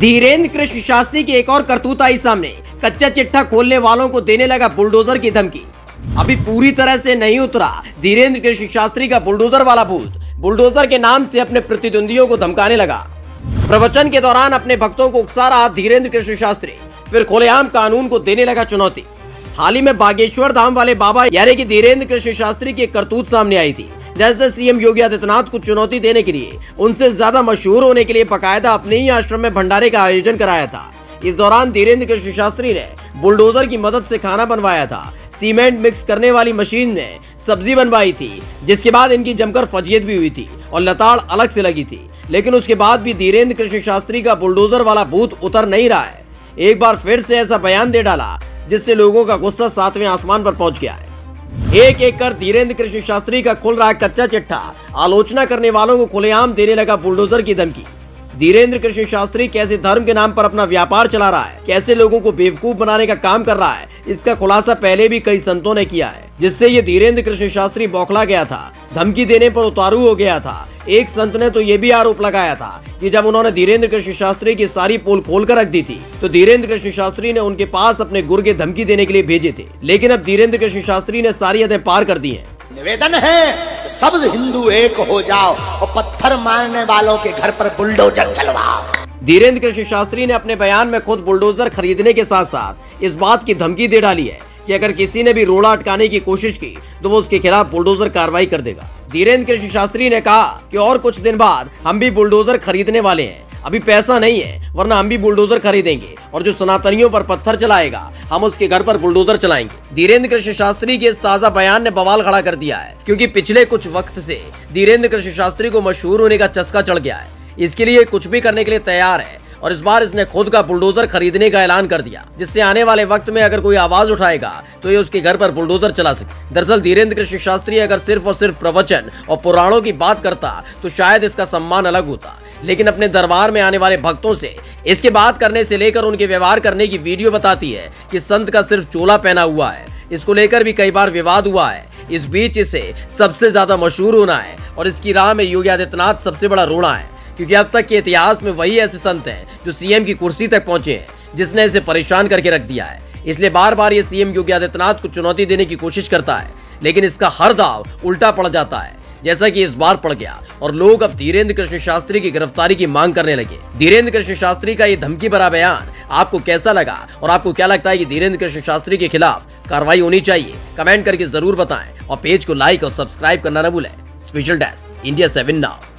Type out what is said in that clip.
धीरेन्द्र कृष्ण शास्त्री की एक और करतूत आई सामने। कच्चा चिट्ठा खोलने वालों को देने लगा बुलडोजर की धमकी। अभी पूरी तरह से नहीं उतरा धीरेन्द्र कृष्ण शास्त्री का बुलडोजर वाला भूत। बुलडोजर के नाम से अपने प्रतिद्वंदियों को धमकाने लगा। प्रवचन के दौरान अपने भक्तों को उकसा रहा धीरेन्द्र कृष्ण शास्त्री फिर खुलेआम कानून को देने लगा चुनौती। हाल ही में बागेश्वर धाम वाले बाबा यानी कि धीरेन्द्र कृष्ण शास्त्री की एक करतूत सामने आई थी। जैसे सीएम योगी आदित्यनाथ को चुनौती देने के लिए उनसे ज्यादा मशहूर होने के लिए बकायदा अपने ही आश्रम में भंडारे का आयोजन कराया था। इस दौरान धीरेन्द्र कृष्ण शास्त्री ने बुलडोजर की मदद से खाना बनवाया था। सीमेंट मिक्स करने वाली मशीन ने सब्जी बनवाई थी, जिसके बाद इनकी जमकर फजीयत भी हुई थी और लताड़ अलग से लगी थी। लेकिन उसके बाद भी धीरेन्द्र कृष्ण शास्त्री का बुलडोजर वाला भूत उतर नहीं रहा है। एक बार फिर से ऐसा बयान दे डाला जिससे लोगों का गुस्सा 7वें आसमान पर पहुंच गया है। एक एक कर धीरेन्द्र कृष्ण शास्त्री का खुल रहा कच्चा चिट्ठा। आलोचना करने वालों को खुलेआम देने लगा बुलडोजर की धमकी। धीरेन्द्र कृष्ण शास्त्री कैसे धर्म के नाम पर अपना व्यापार चला रहा है, कैसे लोगों को बेवकूफ बनाने का काम कर रहा है, इसका खुलासा पहले भी कई संतों ने किया है, जिससे ये धीरेन्द्र कृष्ण शास्त्री बौखला गया था, धमकी देने पर उतारू हो गया था। एक संत ने तो ये भी आरोप लगाया था कि जब उन्होंने धीरेन्द्र कृष्ण शास्त्री की सारी पोल खोल कर रख दी थी तो धीरेन्द्र कृष्ण शास्त्री ने उनके पास अपने गुर के धमकी देने के लिए भेजे थे। लेकिन अब धीरेन्द्र कृष्ण शास्त्री ने सारी हदें पार कर दी हैं। निवेदन है सब हिंदू एक हो जाओ और पत्थर मारने वालों के घर पर बुलडोजर चलवाओ। धीरेन्द्र कृष्ण शास्त्री ने अपने बयान में खुद बुलडोजर खरीदने के साथ साथ इस बात की धमकी दे डाली है कि अगर किसी ने भी रोड़ा अटकाने की कोशिश की तो वो उसके खिलाफ बुलडोजर कार्रवाई कर देगा। धीरेन्द्र कृष्ण शास्त्री ने कहा कि और कुछ दिन बाद हम भी बुलडोजर खरीदने वाले हैं। अभी पैसा नहीं है, वरना हम भी बुलडोजर खरीदेंगे और जो सनातनियों पर पत्थर चलाएगा हम उसके घर पर बुलडोजर चलाएंगे। धीरेन्द्र कृष्ण शास्त्री के इस ताजा बयान ने बवाल खड़ा कर दिया है, क्योंकि पिछले कुछ वक्त से धीरेन्द्र कृष्ण शास्त्री को मशहूर होने का चस्का चढ़ गया है। इसके लिए कुछ भी करने के लिए तैयार है और इस बार इसने खुद का बुलडोजर खरीदने का ऐलान कर दिया, जिससे आने वाले वक्त में अगर कोई आवाज उठाएगा तो ये उसके घर पर बुलडोजर चला सके। दरअसल धीरेन्द्र कृष्ण शास्त्री अगर सिर्फ और सिर्फ प्रवचन और पुराणों की बात करता तो शायद इसका सम्मान अलग होता, लेकिन अपने दरबार में आने वाले भक्तों से इसके बात करने से लेकर उनके व्यवहार करने की वीडियो बताती है कि संत का सिर्फ चोला पहना हुआ है। इसको लेकर भी कई बार विवाद हुआ है। इस बीच इसे सबसे ज्यादा मशहूर होना है और इसकी राह में योगी आदित्यनाथ सबसे बड़ा रोड़ा है, क्योंकि अब तक के इतिहास में वही ऐसे संत हैं जो सीएम की कुर्सी तक पहुंचे हैं, जिसने इसे परेशान करके रख दिया है। इसलिए बार बार ये सीएम योगी आदित्यनाथ को चुनौती देने की कोशिश करता है, लेकिन इसका हर दाव उल्टा पड़ जाता है, जैसा कि इस बार पड़ गया और लोग अब धीरेन्द्र कृष्ण शास्त्री की गिरफ्तारी की मांग करने लगे। धीरेन्द्र कृष्ण शास्त्री का ये धमकी भरा बयान आपको कैसा लगा और आपको क्या लगता है कि धीरेन्द्र कृष्ण शास्त्री के खिलाफ कार्रवाई होनी चाहिए? कमेंट करके जरूर बताएं और पेज को लाइक और सब्सक्राइब करना न भूलें। Special desk India 7 now.